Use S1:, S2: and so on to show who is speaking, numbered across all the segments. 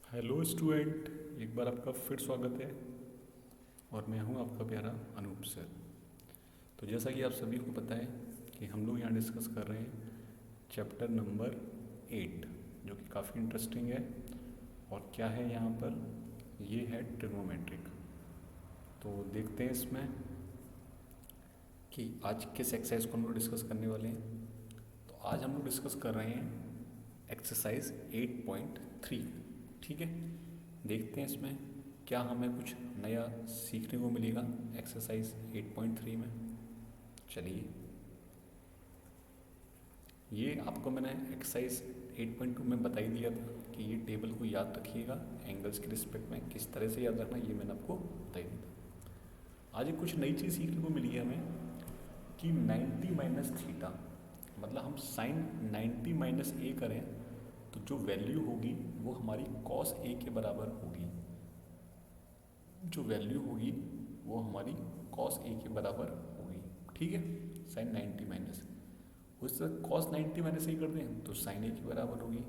S1: Hello student, एक बार आपका फिर स्वागत है। और मैं हूं आपका प्यारा अनूप सर। तो जैसा कि आप सभी को पता है कि हम लोग यहाँ डिस्कस कर रहे हैं चैप्टर नंबर 8, जो कि काफ़ी इंटरेस्टिंग है। और क्या है यहाँ पर, ये है ट्रिग्नोमेट्रिक। तो देखते हैं इसमें कि आज किस एक्सरसाइज को हम लोग डिस्कस करने वाले हैं। तो आज हम लोग डिस्कस कर रहे हैं एक्सरसाइज 8.3। ठीक है, देखते हैं इसमें क्या हमें कुछ नया सीखने को मिलेगा एक्सरसाइज 8.3 में। चलिए, ये आपको मैंने एक्सरसाइज 8.2 में बता ही दिया था कि ये टेबल को याद रखिएगा एंगल्स के रिस्पेक्ट में। किस तरह से याद रखना ये मैंने आपको बता ही दिया था। आज एक कुछ नई चीज़ सीखने को मिली है हमें कि 90 माइनस थीटा, मतलब हम साइन 90 माइनस ए करें तो जो वैल्यू होगी वो हमारी कॉस ए के बराबर होगी। जो वैल्यू होगी वो हमारी कॉस ए के बराबर होगी। ठीक है, साइन 90 माइनस, उस कॉस 90 माइनस ए कर दें तो साइन ए के बराबर होगी।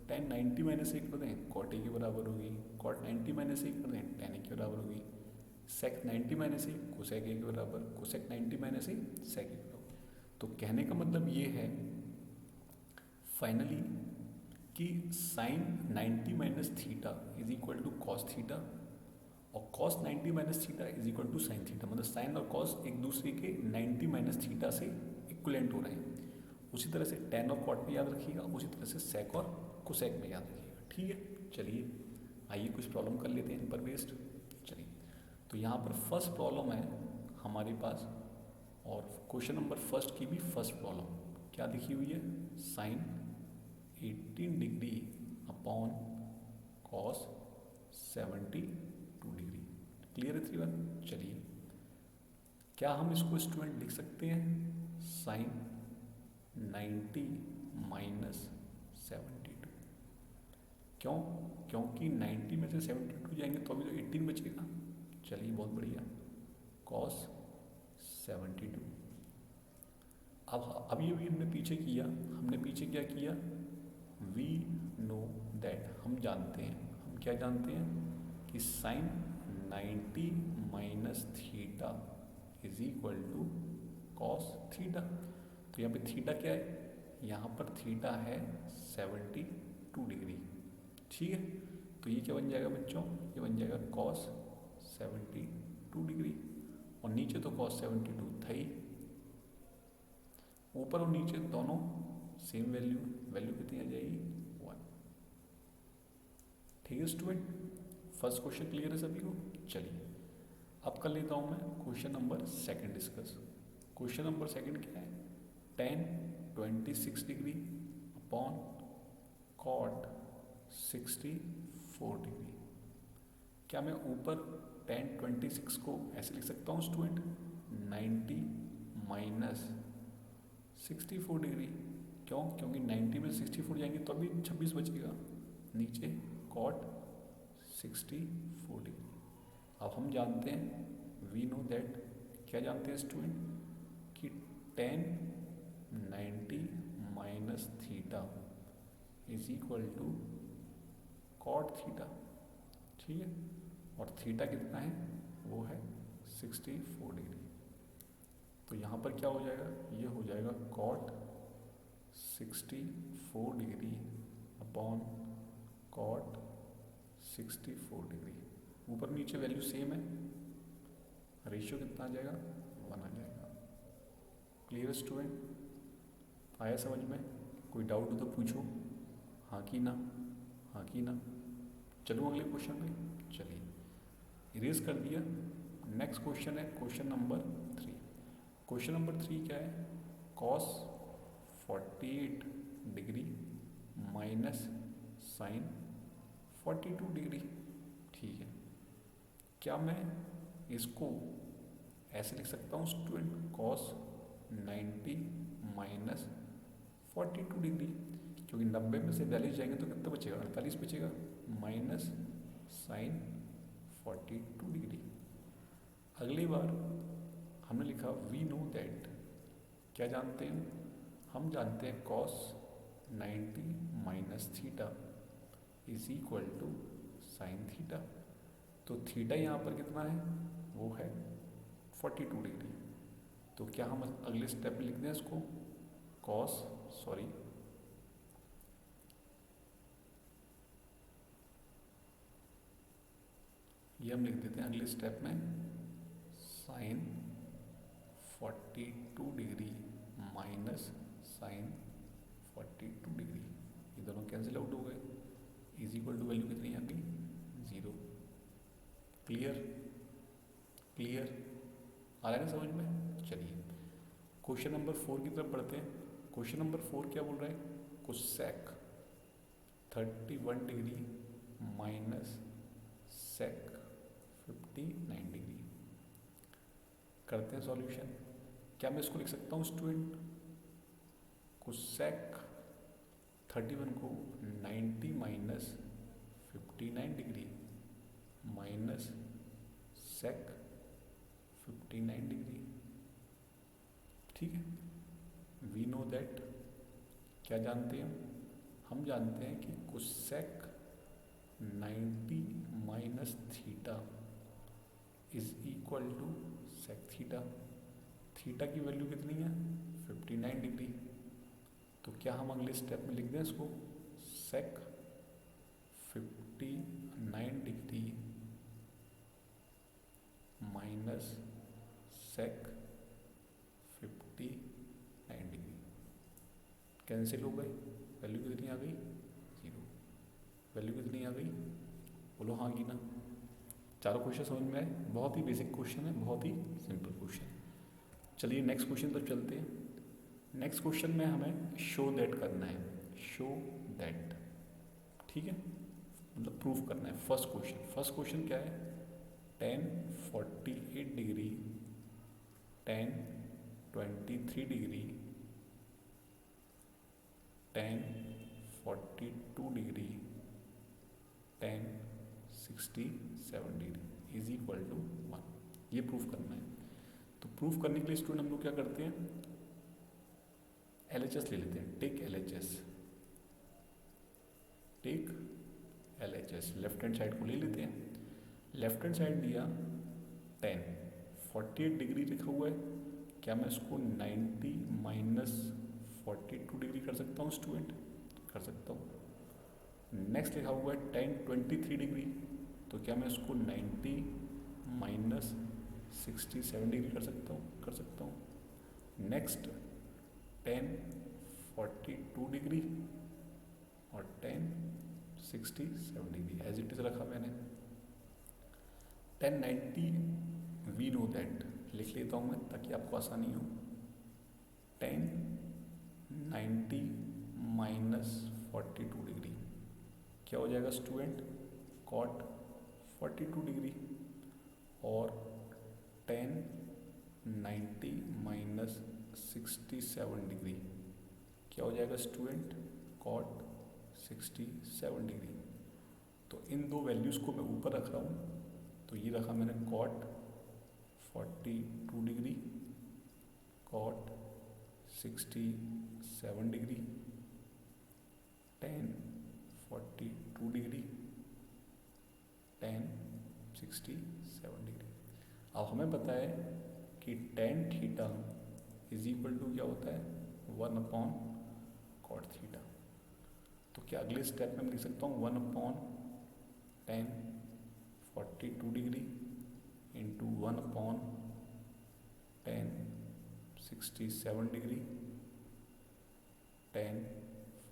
S1: टेन 90 माइनस ए कर दें कॉट ए के बराबर होगी। कॉट 90 माइनस ए कर दें टेन ए के बराबर होगी। सेक 90 माइनस ए कोसेक ए के बराबर, कोसेक 90 माइनस ए सेक ए के बराबर। तो कहने का मतलब ये है फाइनली कि sine 90 minus theta is equal to cos theta, और cos 90 minus theta is equal to sine theta. मतलब साइन और कॉस एक दूसरे के 90 माइनस थीटा से इक्वलेंट हो रहे हैं। उसी तरह से टेन और कॉट में याद रखिएगा, उसी तरह से सेक और कोसेक में याद रखिएगा। ठीक है, चलिए आइए कुछ प्रॉब्लम कर लेते हैं इन पर बेस्ड। चलिए, तो यहाँ पर फर्स्ट प्रॉब्लम है हमारे पास, और क्वेश्चन नंबर फर्स्ट की भी फर्स्ट प्रॉब्लम क्या लिखी हुई है, sine 18 degree upon cos 72 degree. Clear है 3 चलिए, क्या हम इसको स्टूडेंट लिख सकते हैं साइन 90 माइनस 72। क्यों? क्योंकि 90 में से 72 जाएंगे तो अभी तो 18 बचेगा। चलिए बहुत बढ़िया, कॉस 72। अब ये भी हमने पीछे किया, हमने पीछे क्या किया, वी नो दैट, हम जानते हैं, हम क्या जानते हैं कि sine 90 minus theta is equal to cos theta. तो यहाँ पे थीटा क्या है, यहाँ पर थीटा है 72 डिग्री। ठीक है, तो ये क्या बन जाएगा बच्चों, ये बन जाएगा कॉस 72 डिग्री। और नीचे तो कॉस 72 था ही, ऊपर और नीचे दोनों सेम वैल्यू, वैल्यू कितनी आ जाएगी 1। ठीक है स्टूडेंट, फर्स्ट क्वेश्चन क्लियर है सभी को। चलिए अब कर लेता हूँ मैं question number second discuss. Question number second क्या है, tan 26 degree upon cot 64 degree. क्या मैं ऊपर टेन 26 को ऐसे लिख सकता हूँ स्टूडेंट, 90 माइनस 64 डिग्री। क्यों? क्योंकि 90 में 64 जाएंगे तो अभी 26 बचेगा। नीचे कॉट 64 डिग्री। अब हम जानते हैं, वी नो दैट, क्या जानते हैं स्टूडेंट, कि tan 90 minus theta is equal to cot theta. ठीक है, और थीटा कितना है, वो है 64 डिग्री। तो यहाँ पर क्या हो जाएगा, ये हो जाएगा cot 64 degree upon cot 64 degree. ऊपर नीचे वैल्यू सेम है, रेशियो कितना आ जाएगा, 1 आ जाएगा। क्लियर स्टूडेंट, आया समझ में? कोई डाउट हो तो पूछो, हाँ कि ना, हाँ कि ना। चलो अगले क्वेश्चन पे। चलिए इरेज कर दिया। नेक्स्ट क्वेश्चन है क्वेश्चन नंबर 3। क्वेश्चन नंबर 3 क्या है, cos 48 degree minus sine 42 degree. ठीक है, क्या मैं इसको ऐसे लिख सकता हूँ स्टूडेंट, कॉस 90 माइनस 42 डिग्री, क्योंकि 90 में से 42 जाएंगे तो कितना बचेगा, 48 बचेगा, माइनस साइन 42 डिग्री। अगली बार हमने लिखा वी नो दैट, क्या जानते हैं, हम जानते हैं cos 90 minus theta is equal to sine theta. तो थीटा यहाँ पर कितना है, वो है 42 डिग्री। तो क्या हम अगले स्टेप में लिख दें इसको, कॉस, सॉरी ये हम लिख देते हैं अगले स्टेप में sine 42 degree minus sine 42 degree, ये दोनों कैंसिल आउट हो गए, इज इक्वल टू वैल्यू कितनी आ गई, 0। क्लियर, क्लियर आ रहा है ना समझ में। चलिए क्वेश्चन नंबर 4 की तरफ बढ़ते हैं। क्वेश्चन नंबर 4 क्या बोल रहा है, cosec 31 degree minus sec 59 degree. करते हैं सॉल्यूशन। क्या मैं इसको लिख सकता हूँ स्टूडेंट, कोसेक 31 को 90 माइनस 59 डिग्री माइनस सेक 59 डिग्री। ठीक है, वी नो दैट, क्या जानते हैं हम जानते हैं कि cosec 90 minus theta is equal to sec theta. Theta की वैल्यू कितनी है, 59 डिग्री। तो क्या हम अगले स्टेप में लिख दें इसको, sec 59 degree minus sec 59 degree, cancel हो गए, वैल्यू कितनी आ गई, 0। वैल्यू कितनी आ गई, बोलो हाँ की ना। चारों क्वेश्चन समझ में आए, बहुत ही बेसिक क्वेश्चन है, बहुत ही सिंपल क्वेश्चन। चलिए नेक्स्ट क्वेश्चन तक चलते हैं। नेक्स्ट क्वेश्चन में हमें शो दैट करना है, शो दैट, ठीक है, मतलब प्रूफ करना है। फर्स्ट क्वेश्चन क्या है, tan 48 degree tan 23 degree tan 42 degree tan 67 degree is equal to 1, ये प्रूफ करना है। तो प्रूफ करने के लिए स्टूडेंट हम लोग क्या करते हैं, LHS ले लेते हैं, take LHS, left hand side को ले लेते हैं। लेफ्ट हैंड साइड लिया, tan 48 डिग्री लिखा हुआ है, क्या मैं इसको 90 माइनस 42 डिग्री कर सकता हूँ स्टूडेंट, कर सकता हूँ। नेक्स्ट लिखा हुआ है tan 23 डिग्री, तो क्या मैं इसको 90 माइनस 67 डिग्री कर सकता हूँ, नेक्स्ट tan 42 डिग्री और tan 67 degree as it is रखा मैंने। tan 90 वी नो दैट, लिख लेता हूँ मैं ताकि आपको आसानी हो। tan 90 माइनस 42 डिग्री क्या हो जाएगा स्टूडेंट, cot 42 डिग्री, और tan 90 माइनस 67 डिग्री क्या हो जाएगा स्टूडेंट, cot 67 डिग्री। तो इन दो वैल्यूज़ को मैं ऊपर रख रहा हूँ, तो ये रखा मैंने cot 42 degree, cot 67 degree, tan 42 degree, tan 67 degree. अब हमें पता है कि tan theta is equal to क्या होता है, 1/cot थीटा। तो क्या अगले स्टेप में मैं लिख सकता हूँ 1/tan 42 degree into 1/tan 67 degree tan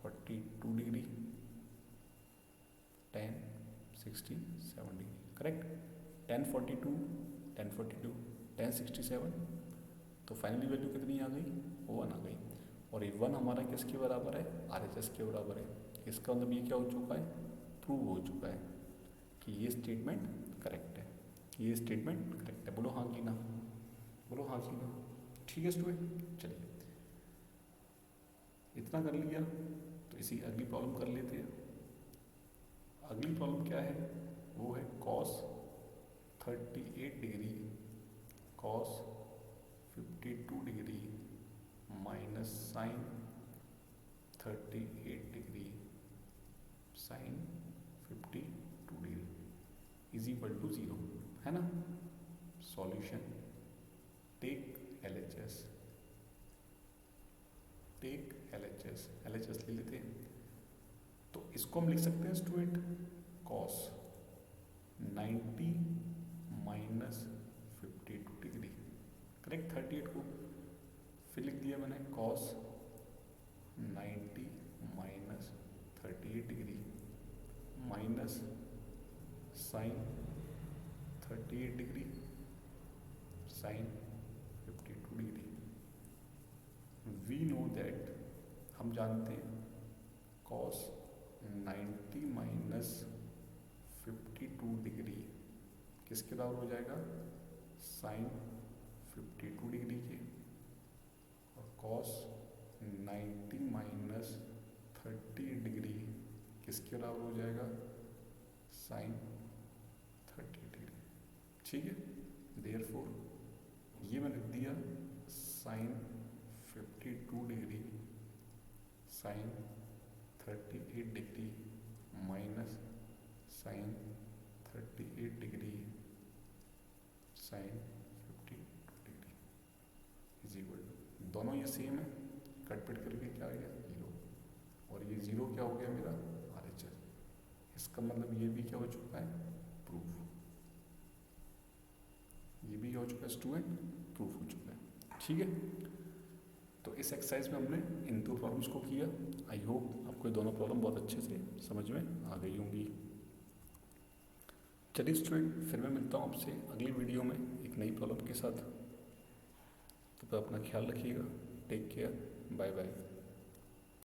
S1: 42 degree tan 67 degree, correct. tan 42 tan 67, तो फाइनली वैल्यू कितनी आ गई, 1 आ गई। और ये 1 हमारा किसके बराबर है, RHS के बराबर है। इसका मतलब ये क्या हो चुका है, प्रूव हो चुका है कि ये स्टेटमेंट करेक्ट है, ये स्टेटमेंट करेक्ट है। बोलो हाँ की ना, बोलो हाँ की ना। ठीक है स्टूडेंट, चलिए इतना कर लिया, तो इसी अगली प्रॉब्लम कर लेते हैं। अगली प्रॉब्लम क्या है, वो है cos 38 degree cos 52 degree minus sine 38 degree sine 52 degree. Is equal to 0, है ना। Solution, take LHS, take LHS ले लेते हैं। तो इसको हम लिख सकते हैं स्टूडेंट cos 90 माइनस 52 डिग्री, करेक्ट। 38 को फिर लिख दिया मैंने cos 90 माइनस 38 degree minus sine 38 degree sine 52 degree. We know that, हम जानते हैं cos 90 माइनस 52 डिग्री किसके बराबर हो जाएगा, साइन 52 डिग्री के, और cos 90 माइनस 30 डिग्री किसके बराबर हो जाएगा, साइन 30 डिग्री, ठीक है। देयरफॉर ये मैंने लिख दिया sine 52 degree sine 38 degree minus sine 38 degree sine 52 degree is equal, दोनों ये सेम है, कट पिट करके क्या आ गया 0, और ये 0 क्या हो गया मेरा RHS। इसका मतलब ये भी क्या हो चुका है, प्रूफ। ये भी क्या हो चुका है स्टूडेंट, प्रूफ हो चुका है, ठीक है। तो इस एक्सरसाइज में हमने इन 2 प्रॉब्लम्स को किया। आई होप आपको ये दोनों प्रॉब्लम बहुत अच्छे से समझ में आ गई होंगी। चलिए स्टूडेंट, फिर मैं मिलता हूँ आपसे अगली वीडियो में एक नई प्रॉब्लम के साथ। तो अपना ख्याल रखिएगा, टेक केयर, बाय बाय।